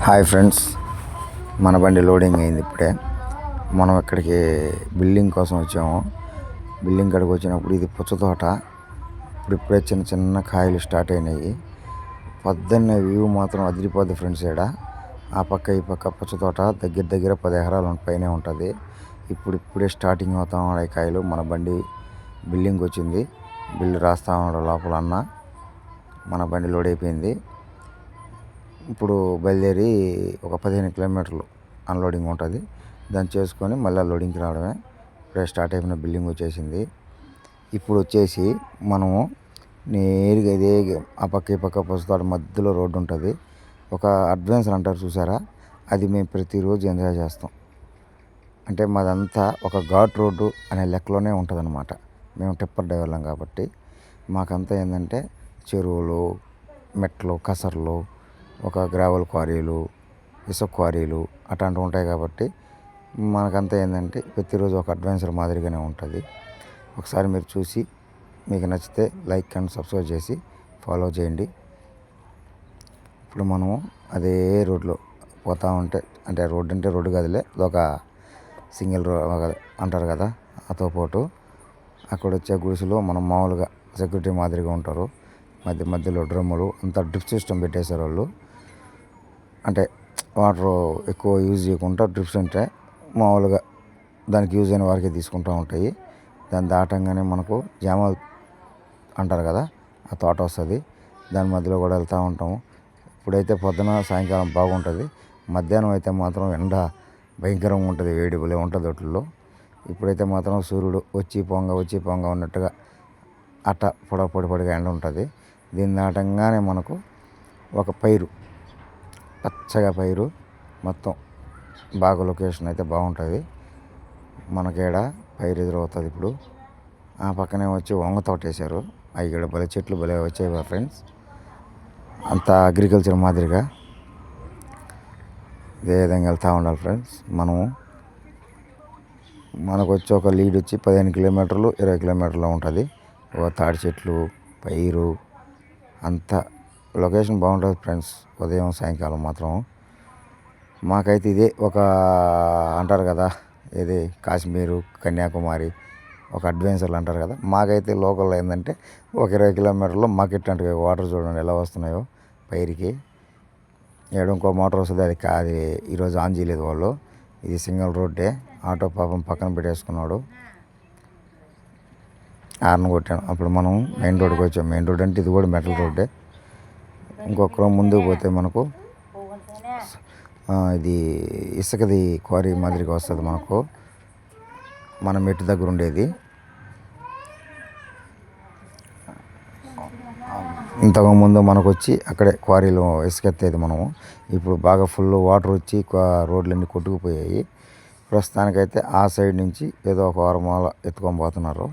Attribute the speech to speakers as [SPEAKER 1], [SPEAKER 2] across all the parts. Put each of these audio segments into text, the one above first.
[SPEAKER 1] Hi friends, మన బండి loading అయింది ఇప్పుడే. మనం ఇక్కడికి బిల్డింగ్ కోసం వచ్చాము. బిల్డింగ్ కాడికి వచ్చినప్పుడు ఇది పుచ్చ తోట. ఇప్పుడే చిన్న చిన్న కాయలు స్టార్ట్ అయినాయి. పొద్దున్నే వ్యూ మాత్రం అదిరిపోద్ది ఫ్రెండ్స్. ఈడ ఆ పక్క ఈ పక్క పుచ్చ తోట దగ్గర 10 ఎకరాల పైనే ఉంటుంది. ఇప్పుడే స్టార్టింగ్ అవుతా ఉన్నాయి కాయలు. మన బండి బిల్డింగ్ వచ్చింది. బిల్లు రాస్తా ఉన్నాడు లోపల అన్న. మన బండి లోడ్ అయిపోయింది. ఇప్పుడు బయలుదేరి ఒక 15 కిలోమీటర్లు అన్లోడింగ్ ఉంటుంది. దాన్ని చేసుకొని మళ్ళీ లోడింగ్కి రావడమే. ఇప్పుడే స్టార్ట్ అయిపోయిన బిల్డింగ్ వచ్చేసింది. ఇప్పుడు వచ్చేసి మనము నేరుగా ఇదే ఆ పక్క ఈ పక్క పుస్తకాల మధ్యలో రోడ్డు ఉంటుంది. ఒక అడ్వెంచర్ అంటారు చూసారా, అది మేము ప్రతిరోజు ఎంజాయ్ చేస్తాం. అంటే మాదంతా ఒక ఘాట్ రోడ్డు అనే లెక్కలోనే ఉంటుంది అన్నమాట. మేము టిప్పర్ డ్రైవర్లం కాబట్టి మాకంతా ఏంటంటే చెరువులు, మెట్లు, కసర్లు, ఒక గ్రావెల్ క్వారీలు, ఇసుక క్వారీలు అట్లాంటివి ఉంటాయి. కాబట్టి మనకంతా ఏంటంటే ప్రతిరోజు ఒక అడ్వెంచర్ మాదిరిగానే ఉంటుంది. ఒకసారి మీరు చూసి మీకు నచ్చితే లైక్ అండ్ సబ్స్క్రైబ్ చేసి ఫాలో చేయండి. ఇప్పుడు మనము అదే రోడ్లో పోతూ ఉంటే, అంటే రోడ్డు అంటే రోడ్డు కాదులే, ఒక సింగిల్ అంటారు కదా, అతో పాటు అక్కడ వచ్చే గుడిసెలో మనం మామూలుగా సెక్యూరిటీ మాదిరిగా ఉంటారు. మధ్యలో డ్రమ్ములు అంతా డ్రిప్ సిస్టమ్ పెట్టేశారు వాళ్ళు. అంటే వాటర్ ఎక్కువ యూజ్ చేయకుండా డ్రిప్స్ ఉంటే మామూలుగా దానికి యూజ్ అయిన వారికే తీసుకుంటూ ఉంటాయి. దాన్ని దాటంగానే మనకు జామ అంటారు కదా, ఆ తోట వస్తుంది. దాని మధ్యలో కూడా వెళ్తూ ఉంటాము. ఇప్పుడైతే పొద్దున సాయంకాలం బాగుంటుంది. మధ్యాహ్నం అయితే మాత్రం ఎండ భయంకరంగా ఉంటుంది, వేడి భలే ఉంటుంది వాటిల్లో. ఇప్పుడైతే మాత్రం సూర్యుడు వచ్చి పొంగ ఉన్నట్టుగా అట్ట పొడిగా ఎండ ఉంటుంది. దీన్ని దాటంగానే మనకు ఒక పైరు, పచ్చగా పైరు మొత్తం బాగా లొకేషన్ అయితే బాగుంటుంది. మనకేడ పైరు ఎదురవుతుంది. ఇప్పుడు ఆ పక్కనే వచ్చి వంగ తోట వేశారు. అవి ఇక్కడ భలే చెట్లు భలే వచ్చాయి ఫ్రెండ్స్. అంతా అగ్రికల్చర్ మాదిరిగా ఇదే విధంగా వెళ్తూ ఉండాలి ఫ్రెండ్స్. మనకు వచ్చి ఒక లీడ్ వచ్చి 15 కిలోమీటర్లు 20 కిలోమీటర్లు ఉంటుంది. ఒక తాడి చెట్లు, పైరు, అంతా లొకేషన్ బాగుంటుంది ఫ్రెండ్స్. ఉదయం సాయంకాలం మాత్రం మాకైతే ఇదే ఒక అంటారు కదా, ఇది కాశ్మీరు, కన్యాకుమారి ఒక అడ్వెంచర్లు అంటారు కదా. మాకైతే లోకల్లో ఏంటంటే ఒక 20 కిలోమీటర్లో మాకు ఇట్లాంటివి వాటర్ చూడండి ఎలా వస్తున్నాయో పైరికి. ఏడు ఇంకో మోటార్ వస్తుంది, అది ఈరోజు ఆన్ చేయలేదు వాళ్ళు. ఇది సింగిల్ రోడ్డే. ఆటో పాపం పక్కన పెట్టేసుకున్నాడు. హార్న్ కొట్టాను. అప్పుడు మనం మెయిన్ రోడ్కి వచ్చాం. మెయిన్ రోడ్ అంటే ఇది కూడా మెటల్ రోడ్డే. ఇంకొక ముందుకు పోతే మనకు ఇది ఇసుకది క్వారీ మాదిరిగా వస్తుంది మనకు, మన మెట్టు దగ్గర ఉండేది. ఇంతకుముందు మనకు వచ్చి అక్కడే క్వారీలో ఇసుకెత్తేది మనము. ఇప్పుడు బాగా ఫుల్ వాటర్ వచ్చి రోడ్లన్నీ కొట్టుకుపోయాయి. ప్రస్తుతానికైతే ఆ సైడ్ నుంచి ఏదో ఒక వారమాల ఎత్తుకొని పోతున్నారు.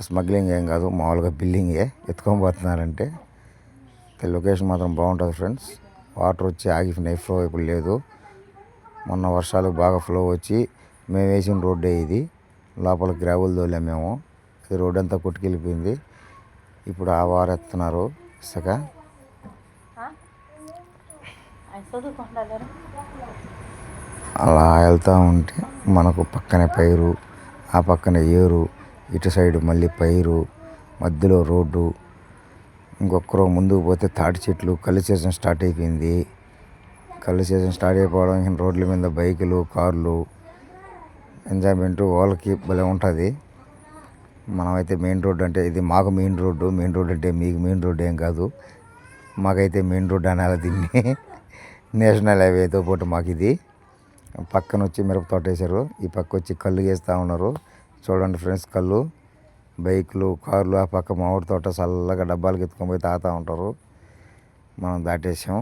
[SPEAKER 1] స్మగ్లింగ్ ఏం కాదు, మామూలుగా బిల్డింగే ఎత్తుకొని పోతున్నారంటే. లొకేషన్ మాత్రం బాగుంటుంది ఫ్రెండ్స్. వాటర్ వచ్చి ఆగిపోయినాయి, ఫ్లో ఇప్పుడు లేదు. మొన్న వర్షాలకు బాగా ఫ్లో వచ్చి మేము వేసిన రోడ్డే ఇది. లోపల గ్రావెల్ తోలాం మేము. ఈ రోడ్ అంతా కొట్టుకెళ్ళిపోయింది. ఇప్పుడు ఆ వారెత్తున్నారు ఇసుక. అలా వెళ్తూ ఉంటే మనకు పక్కనే పైరు, ఆ పక్కన ఏరు, ఇటు సైడు మళ్ళీ పైరు, మధ్యలో రోడ్డు. ఇంకొకరు ముందుకు పోతే తాటి చెట్లు. కళ్ళు సీజన్ స్టార్ట్ అయిపోయింది. కళ్ళు సీజన్ స్టార్ట్ అయిపోవడం రోడ్ల మీద బైకులు, కార్లు ఎంజాయ్మెంటు వాళ్ళకి భలే ఉంటుంది. మనమైతే మెయిన్ రోడ్డు అంటే ఇది మాకు మెయిన్ రోడ్డు. మెయిన్ రోడ్డు అంటే మీకు మెయిన్ రోడ్డు ఏం కాదు. మాకైతే మెయిన్ రోడ్డు అనాలి దీన్ని. నేషనల్ హైవేతో పాటు మాకు ఇది. పక్కన వచ్చి మిరప తోట వేశారు. ఈ పక్క వచ్చి కళ్ళు వేస్తూ ఉన్నారు. చూడండి ఫ్రెండ్స్, కళ్ళు, బైకులు, కార్లు. ఆ పక్క మామిడి తోట చల్లగా డబ్బాలకు ఎత్తుకొని పోయి తాగుతూ ఉంటారు. మనం దాటేసాం.